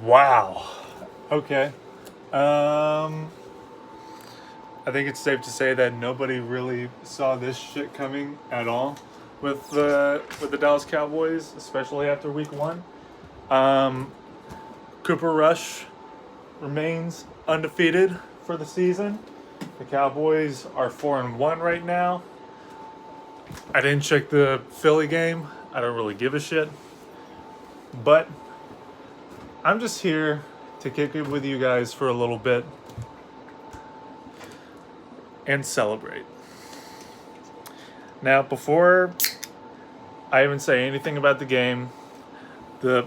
Wow. Okay. Um, I think it's safe to say that nobody really saw this shit coming at all with the Dallas Cowboys, especially after Week 1. Um, Cooper Rush remains undefeated for the season. The Cowboys are 4-1 right now. I didn't check the Philly game. I don't really give a shit. But I'm just here to kick it with you guys for a little bit and celebrate. Now, before I even say anything about the game, the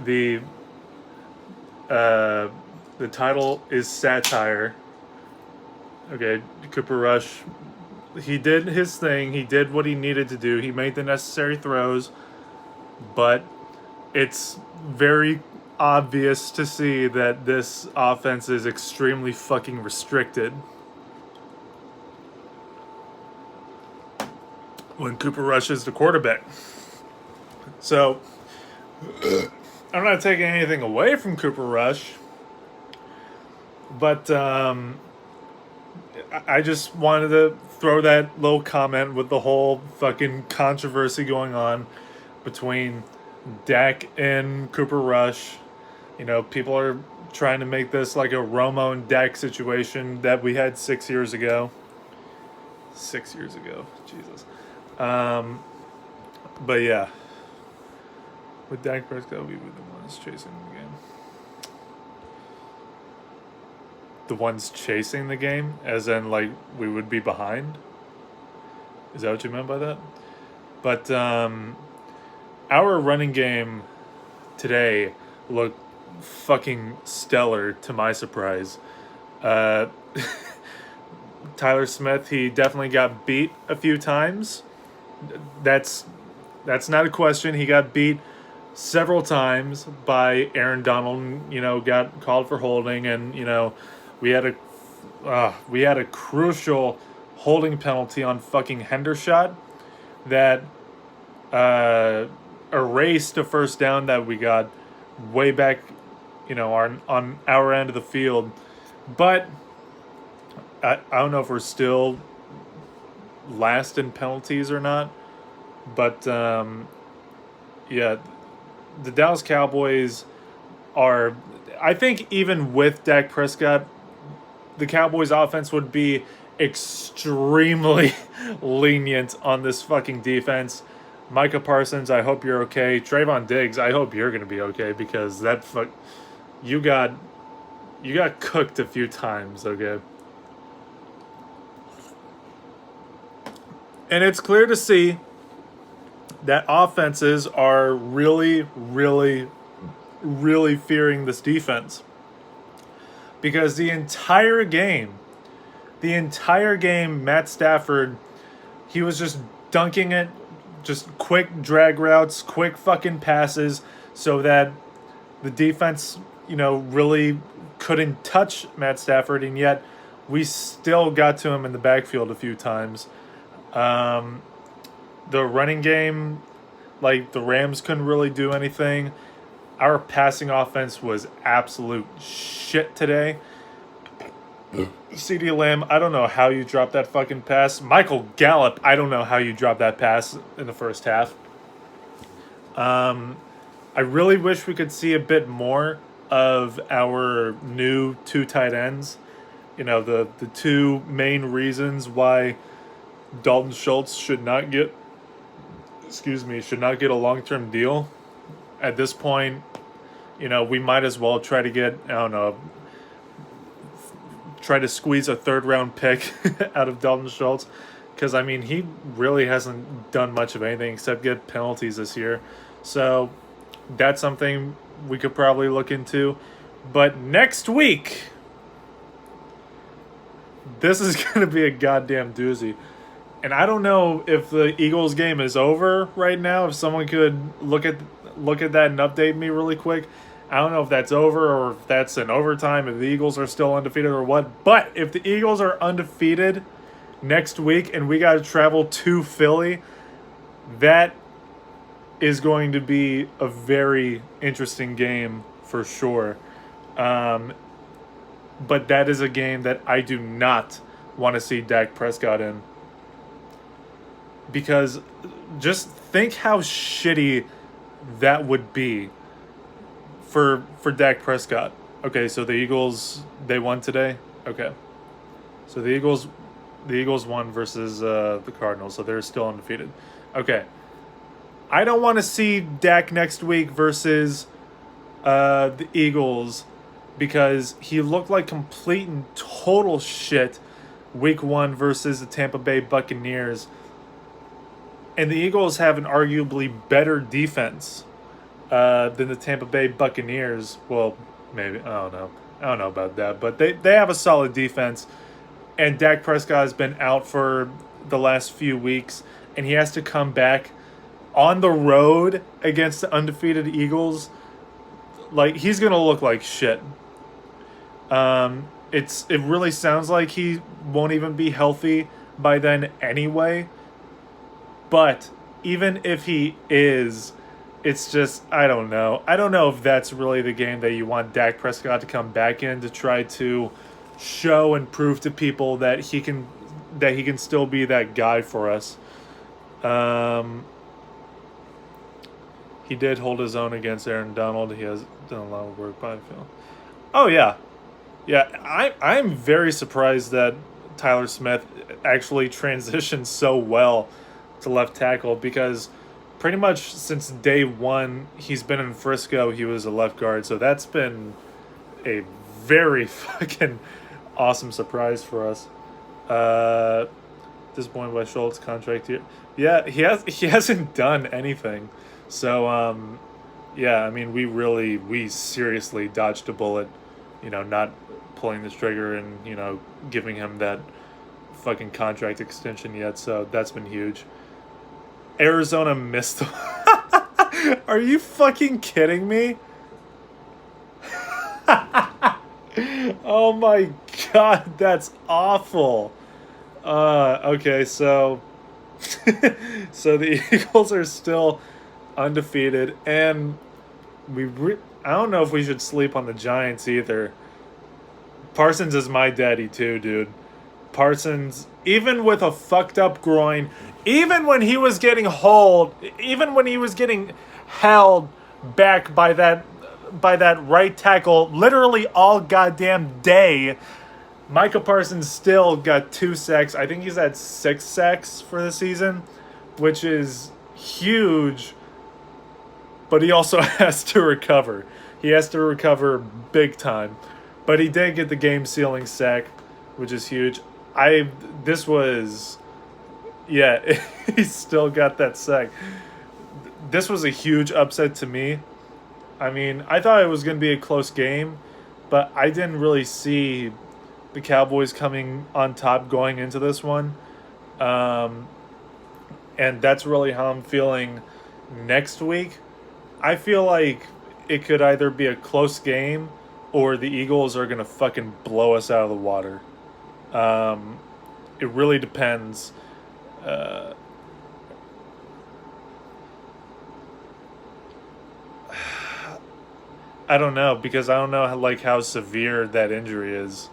the uh, the title is satire. Okay, Cooper Rush, he did his thing. He did what he needed to do. He made the necessary throws, but it's very obvious to see that this offense is extremely fucking restricted. When Cooper Rush is the quarterback. So, I'm not taking anything away from Cooper Rush, but I just wanted to throw that little comment with the whole fucking controversy going on between Dak and Cooper Rush. You know, people are trying to make this like a Romo and Dak situation that we had 6 years ago. 6 years ago, Jesus. But yeah, with Dak Prescott, we were the ones chasing the game. The ones chasing the game, as in like we would be behind. Is that what you meant by that? But our running game today looked fucking stellar to my surprise. Tyler Smith, he definitely got beat a few times. That's not a question. He got beat several times by Aaron Donald. You know, got called for holding, and you know, we had a crucial holding penalty on fucking Hendershot that erased a first down that we got way back, you know, on our end of the field. But I don't know if we're still last in penalties or not. But yeah, the Dallas Cowboys are, I think even with Dak Prescott, the Cowboys offense would be extremely lenient on this fucking defense. Micah Parsons, I hope you're okay. Trayvon Diggs, I hope you're gonna be okay, because you got cooked a few times, okay? And it's clear to see that offenses are really, really, really fearing this defense. Because the entire game, Matt Stafford, he was just dunking it, just quick drag routes, quick fucking passes, so that the defense, you know, really couldn't touch Matt Stafford, and yet we still got to him in the backfield a few times. The running game, like the Rams couldn't really do anything. Our passing offense was absolute shit today. CeeDee Lamb, I don't know how you dropped that fucking pass. Michael Gallup, I don't know how you dropped that pass in the first half. I really wish we could see a bit more of our new two tight ends. You know, the two main reasons why Dalton Schultz should not get a long-term deal. At this point, you know, we might as well try to squeeze a third-round pick out of Dalton Schultz, because, I mean, he really hasn't done much of anything except get penalties this year. So that's something we could probably look into. But next week, this is going to be a goddamn doozy. And I don't know if the Eagles game is over right now. If someone could look at that and update me really quick. I don't know if that's over or if that's in overtime, if the Eagles are still undefeated or what. But if the Eagles are undefeated next week and we got to travel to Philly, that is going to be a very interesting game for sure. Um, but that is a game that I do not want to see Dak Prescott in, because just think how shitty that would be for Dak Prescott. Okay, so the Eagles, they won today. Okay, so the Eagles won versus the Cardinals, so they're still undefeated. Okay, I don't want to see Dak next week versus the Eagles, because he looked like complete and total shit week 1 versus the Tampa Bay Buccaneers. And the Eagles have an arguably better defense than the Tampa Bay Buccaneers. Well, maybe. I don't know about that. But they have a solid defense. And Dak Prescott has been out for the last few weeks. And he has to come back on the road against the undefeated Eagles. Like, he's going to look like shit. It really sounds like he won't even be healthy by then anyway. But even if he is, it's just, I don't know. I don't know if that's really the game that you want Dak Prescott to come back in to try to show and prove to people that he can still be that guy for us. He did hold his own against Aaron Donald. He has done a lot of work, but I feel. Oh yeah, yeah. I'm very surprised that Tyler Smith actually transitioned so well to left tackle, because pretty much since day one he's been in Frisco, he was a left guard. So that's been a very fucking awesome surprise for us. Disappointed by Schultz contract here. Yeah, he hasn't done anything. So yeah, I mean we seriously dodged a bullet, not pulling this trigger and giving him that fucking contract extension yet. So that's been huge. Arizona missed them. Are you fucking kidding me? Oh my god, that's awful. Okay, so so the Eagles are still undefeated, and I don't know if we should sleep on the Giants either. Parsons is my daddy too, dude. Parsons, even with a fucked up groin, even when he was getting held back by that right tackle literally all goddamn day, Micah Parsons still got 2 sacks. I think he's had 6 sacks for the season, which is huge. But he also has to recover. He has to recover big time. But he did get the game-sealing sack, which is huge. He still got that sack. This was a huge upset to me. I mean, I thought it was going to be a close game, but I didn't really see the Cowboys coming on top going into this one. And that's really how I'm feeling next week. I feel like it could either be a close game or the Eagles are going to fucking blow us out of the water. It really depends. I don't know, because I don't know how severe that injury is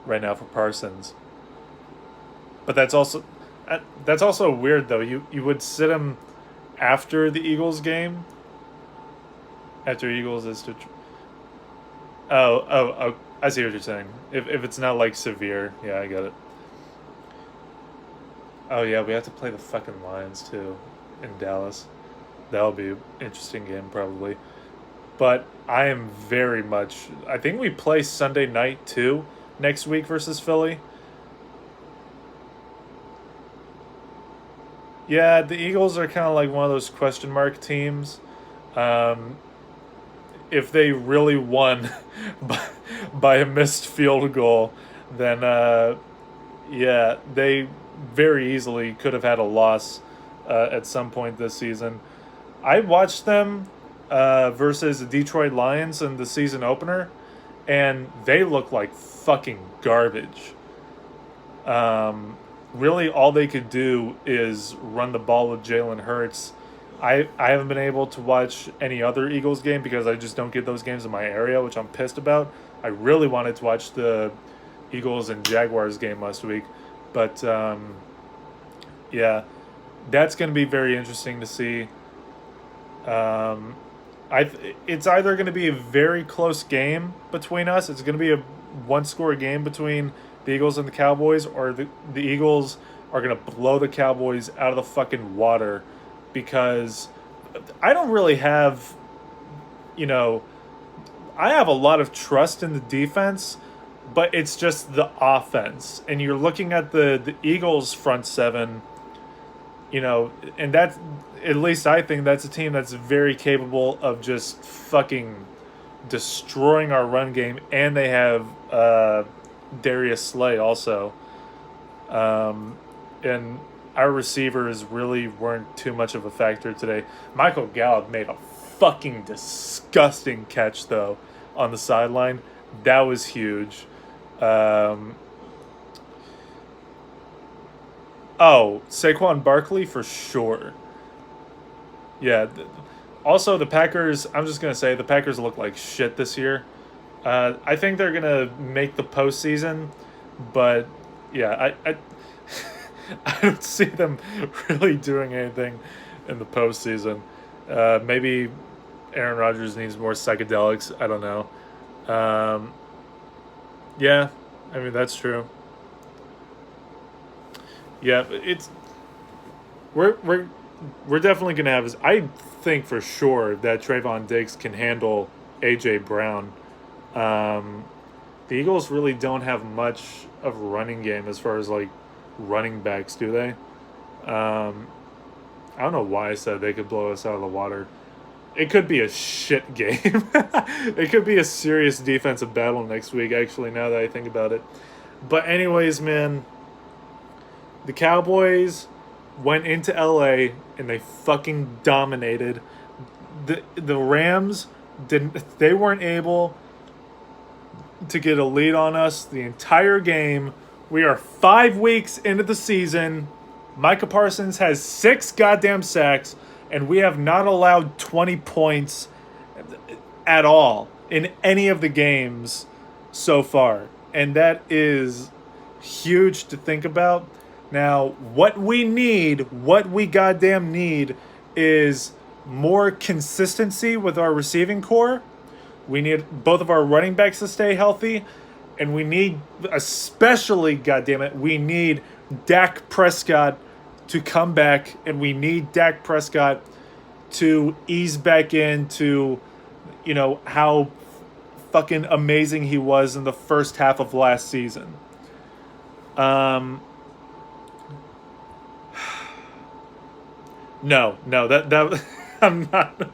right now for Parsons. But that's also weird though. You would sit him after the Eagles game. After Eagles is to. Oh, I see what you're saying. If it's not like severe, yeah, I get it. Oh yeah, we have to play the fucking Lions too, in Dallas. That'll be an interesting game probably. But I am very much. I think we play Sunday night too next week versus Philly. Yeah, the Eagles are kind of like one of those question mark teams. Um, if they really won by a missed field goal, then yeah, they very easily could have had a loss at some point this season. I watched them versus the Detroit Lions in the season opener, and they look like fucking garbage. Really, all they could do is run the ball with Jalen Hurts I haven't been able to watch any other Eagles game because I just don't get those games in my area, which I'm pissed about. I really wanted to watch the Eagles and Jaguars game last week, but yeah, that's going to be very interesting to see. Um, it's either going to be a very close game between us. It's going to be a one-score game between the Eagles and the Cowboys, or the Eagles are going to blow the Cowboys out of the fucking water, because I don't really have, you know, I have a lot of trust in the defense, but it's just the offense. And you're looking at the Eagles front seven, and that's, at least I think that's a team that's very capable of just fucking destroying our run game, and they have Darius Slay also. And our receivers really weren't too much of a factor today. Michael Gallup made a fucking disgusting catch, though, on the sideline. That was huge. Saquon Barkley for sure. Yeah. Also, the Packers, I'm just going to say, the Packers look like shit this year. I think they're going to make the postseason, but yeah, I don't see them really doing anything in the postseason. Maybe Aaron Rodgers needs more psychedelics. I don't know. Yeah, I mean, that's true. Yeah, we're we're definitely gonna have. I think for sure that Trayvon Diggs can handle AJ Brown. Um, the Eagles really don't have much of a running game as far as like running backs, do they? Um, I don't know why I said they could blow us out of the water. It could be a shit game. It could be a serious defensive battle next week, actually, now that I think about it. But, anyways, man, the Cowboys went into LA and they fucking dominated. The Rams didn't, they weren't able to get a lead on us the entire game. We are 5 weeks into the season. Micah Parsons has 6 goddamn sacks, and we have not allowed 20 points at all in any of the games so far. And that is huge to think about. Now, what we goddamn need is more consistency with our receiving core. We need both of our running backs to stay healthy. And we need, especially, goddammit, we need Dak Prescott to come back. And we need Dak Prescott to ease back into, how fucking amazing he was in the first half of last season. No, that I'm not.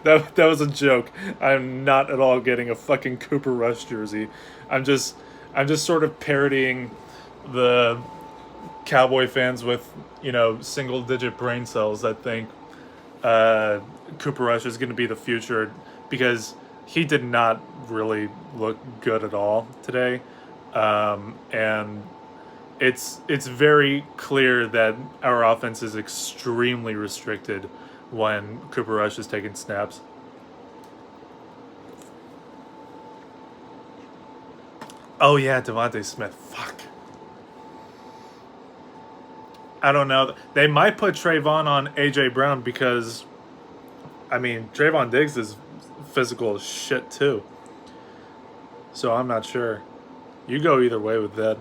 That was a joke. I'm not at all getting a fucking Cooper Rush jersey. I'm just sort of parodying the Cowboy fans with single digit brain cells that think Cooper Rush is going to be the future, because he did not really look good at all today, and it's very clear that our offense is extremely restricted when Cooper Rush is taking snaps. Oh yeah, Devontae Smith. Fuck. I don't know. They might put Trayvon on AJ Brown because, I mean, Trayvon Diggs is physical as shit too. So I'm not sure. You go either way with that.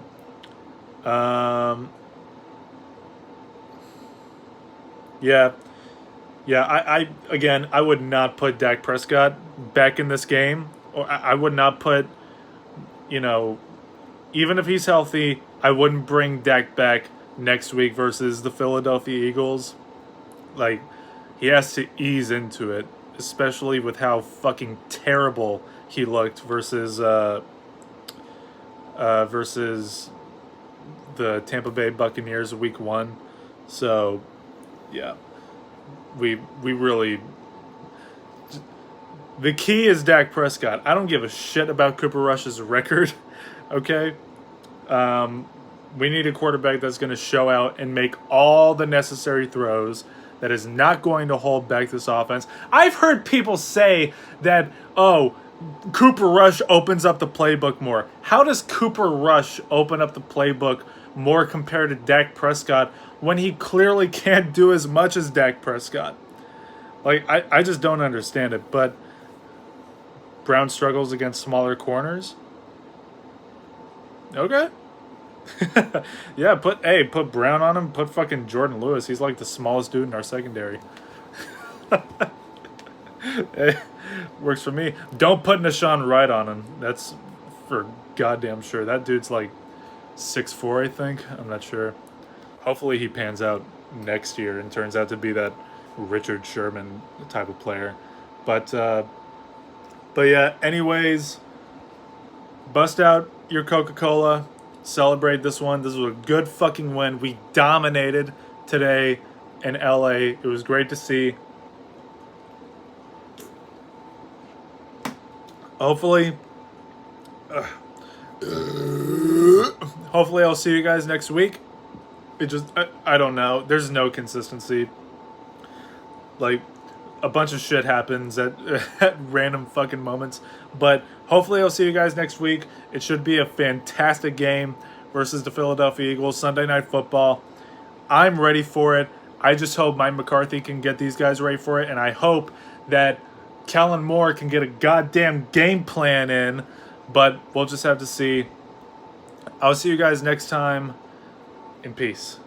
Yeah. Yeah, I again, I would not put Dak Prescott back in this game. Or I would not put, even if he's healthy, I wouldn't bring Dak back next week versus the Philadelphia Eagles. Like, he has to ease into it, especially with how fucking terrible he looked versus versus the Tampa Bay Buccaneers week 1. So, yeah. We really, the key is Dak Prescott. I don't give a shit about Cooper Rush's record. Okay? We need a quarterback that's going to show out and make all the necessary throws that is not going to hold back this offense. I've heard people say that, oh, Cooper Rush opens up the playbook more. How does Cooper Rush open up the playbook more compared to Dak Prescott when he clearly can't do as much as Dak Prescott? Like, I just don't understand it. But Brown struggles against smaller corners. Okay. Yeah, put Brown on him. Put fucking Jordan Lewis. He's like the smallest dude in our secondary. Hey, works for me. Don't put Nashawn Wright on him. That's for goddamn sure. That dude's like 6'4", I think. I'm not sure. Hopefully he pans out next year and turns out to be that Richard Sherman type of player. But yeah, anyways, bust out your Coca-Cola. Celebrate this one. This was a good fucking win. We dominated today in LA. It was great to see. Hopefully I'll see you guys next week. It just, I don't know. There's no consistency. Like, a bunch of shit happens at random fucking moments. But hopefully I'll see you guys next week. It should be a fantastic game versus the Philadelphia Eagles. Sunday Night Football. I'm ready for it. I just hope Mike McCarthy can get these guys ready for it. And I hope that Kellen Moore can get a goddamn game plan in. But we'll just have to see. I'll see you guys next time. In peace.